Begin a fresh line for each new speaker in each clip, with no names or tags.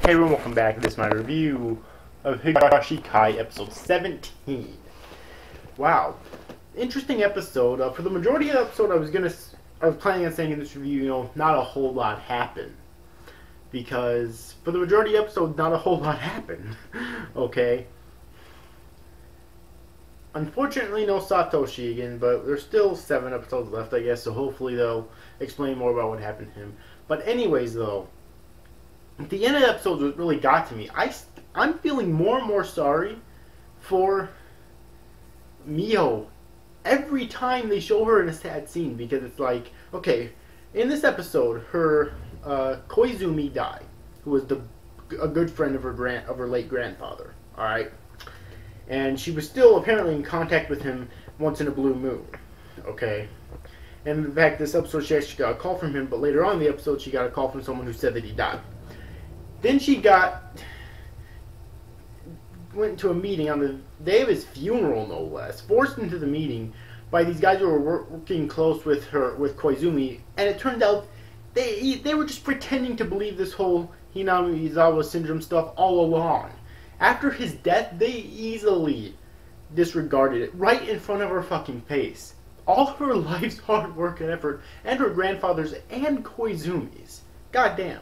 Hey everyone, welcome back. This is my review of Higurashi Kai episode 17. Wow. Interesting episode. For the majority of the episode, I was planning on saying in this review, not a whole lot happened. Because for the majority of the episode, not a whole lot happened. Okay. Unfortunately, no Satoshi again, but there's still 7 episodes left, I guess, so hopefully they'll explain more about what happened to him. But anyways, though, at the end of the episode, what really got to me, I'm feeling more and more sorry for Mio every time they show her in a sad scene, because it's like, okay, in this episode, her Koizumi died, who was a good friend of her late grandfather. All right, and she was still apparently in contact with him once in a blue moon. Okay, and in fact, this episode she actually got a call from him, but later on in the episode, she got a call from someone who said that he died. Then she went to a meeting on the day of his funeral, no less, forced into the meeting by these guys who were working close with Koizumi, and it turned out they were just pretending to believe this whole Hinamizawa syndrome stuff all along. After his death, they easily disregarded it right in front of her fucking face. All her life's hard work and effort, and her grandfather's and Koizumi's. Goddamn.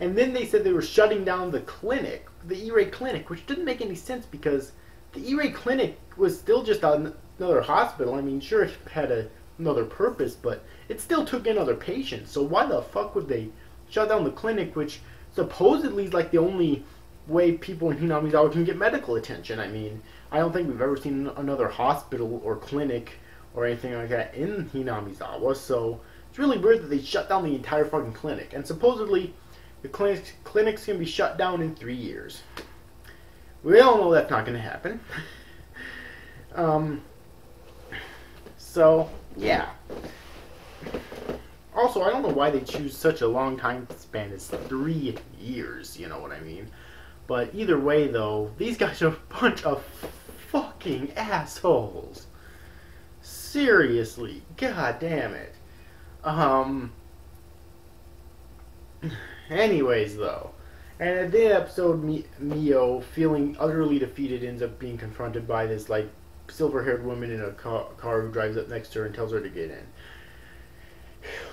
And then they said they were shutting down the clinic, the E-Ray clinic, which didn't make any sense because the E-Ray clinic was still just another hospital. I mean, sure, it had another purpose, but it still took in other patients. So why the fuck would they shut down the clinic, which supposedly is like the only way people in Hinamizawa can get medical attention? I mean, I don't think we've ever seen another hospital or clinic or anything like that in Hinamizawa, so it's really weird that they shut down the entire fucking clinic. And supposedly the clinic's going to be shut down in 3 years. We all know that's not going to happen. So, yeah. Also, I don't know why they choose such a long time span as 3 years, you know what I mean? But either way, though, these guys are a bunch of fucking assholes. Seriously. God damn it. Anyways, though, and at the end of the episode, Mio, feeling utterly defeated, ends up being confronted by this, like, silver-haired woman in a car who drives up next to her and tells her to get in.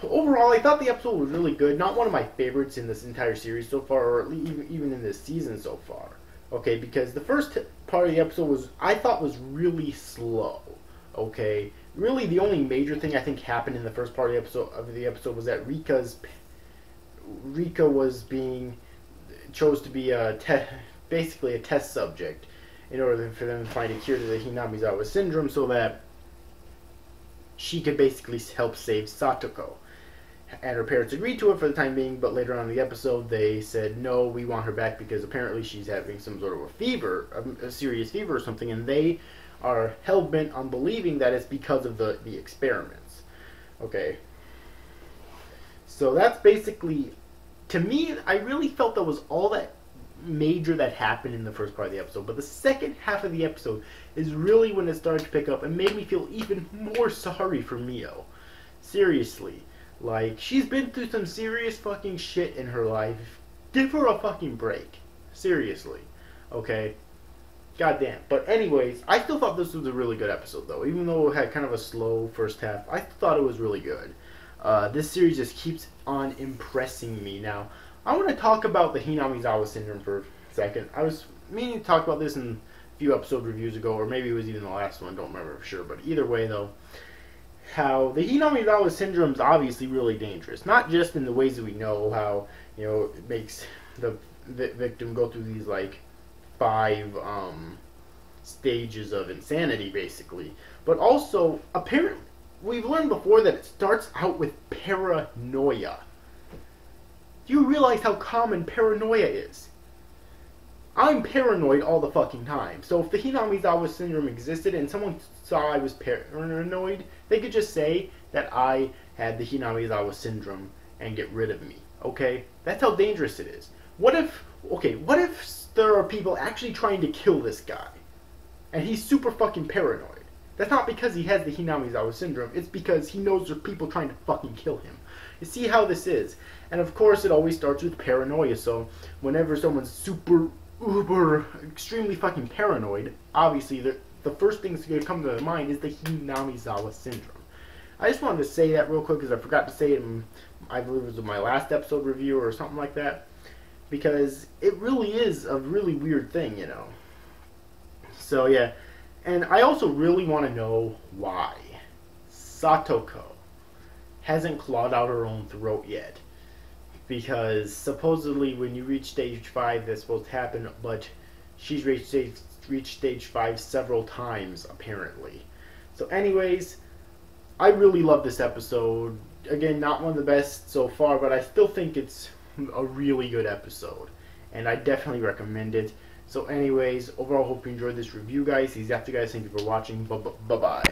Overall, I thought the episode was really good. Not one of my favorites in this entire series so far, or even in this season so far. Okay, because the first part of the episode I thought was really slow. Okay, really the only major thing I think happened in the first part of the episode was that Rika chose to be basically a test subject in order for them to find a cure to the Hinamizawa syndrome, so that she could basically help save Satoko. And her parents agreed to it for the time being, but later on in the episode they said, no, we want her back because apparently she's having some sort of a fever, a serious fever or something, and they are hell-bent on believing that it's because of the experiments. Okay. So that's basically, to me, I really felt that was all that major that happened in the first part of the episode. But the second half of the episode is really when it started to pick up and made me feel even more sorry for Mio. Seriously. Like, she's been through some serious fucking shit in her life. Give her a fucking break. Seriously. Okay? Goddamn. But anyways, I still thought this was a really good episode, though. Even though it had kind of a slow first half, I thought it was really good. This series just keeps on impressing me. Now, I want to talk about the Hinamizawa syndrome for a second. I was meaning to talk about this in a few episode reviews ago, or maybe it was even the last one, don't remember for sure. But either way, though, how the Hinamizawa syndrome is obviously really dangerous. Not just in the ways that we know, how, it makes the victim go through these, like, 5 stages of insanity, basically. But also, apparently, we've learned before that it starts out with paranoia. Do you realize how common paranoia is? I'm paranoid all the fucking time. So if the Hinamizawa syndrome existed and someone saw I was paranoid, they could just say that I had the Hinamizawa syndrome and get rid of me. Okay? That's how dangerous it is. What if there are people actually trying to kill this guy and he's super fucking paranoid? That's not because he has the Hinamizawa syndrome. It's because he knows there are people trying to fucking kill him. see how this is. And of course, it always starts with paranoia. So whenever someone's super, uber, extremely fucking paranoid, obviously the first thing that's going to come to their mind is the Hinamizawa syndrome. I just wanted to say that real quick because I forgot to say it in, I believe it was my last episode review or something like that. Because it really is a really weird thing, you know. So yeah, and I also really want to know why Satoko hasn't clawed out her own throat yet. Because supposedly when you reach stage 5 that's supposed to happen, but she's reached stage 5 several times apparently. So anyways, I really love this episode. Again, not one of the best so far, but I still think it's a really good episode. And I definitely recommend it. So anyways, overall, hope you enjoyed this review, guys. These after guys, thank you for watching. Bye-bye.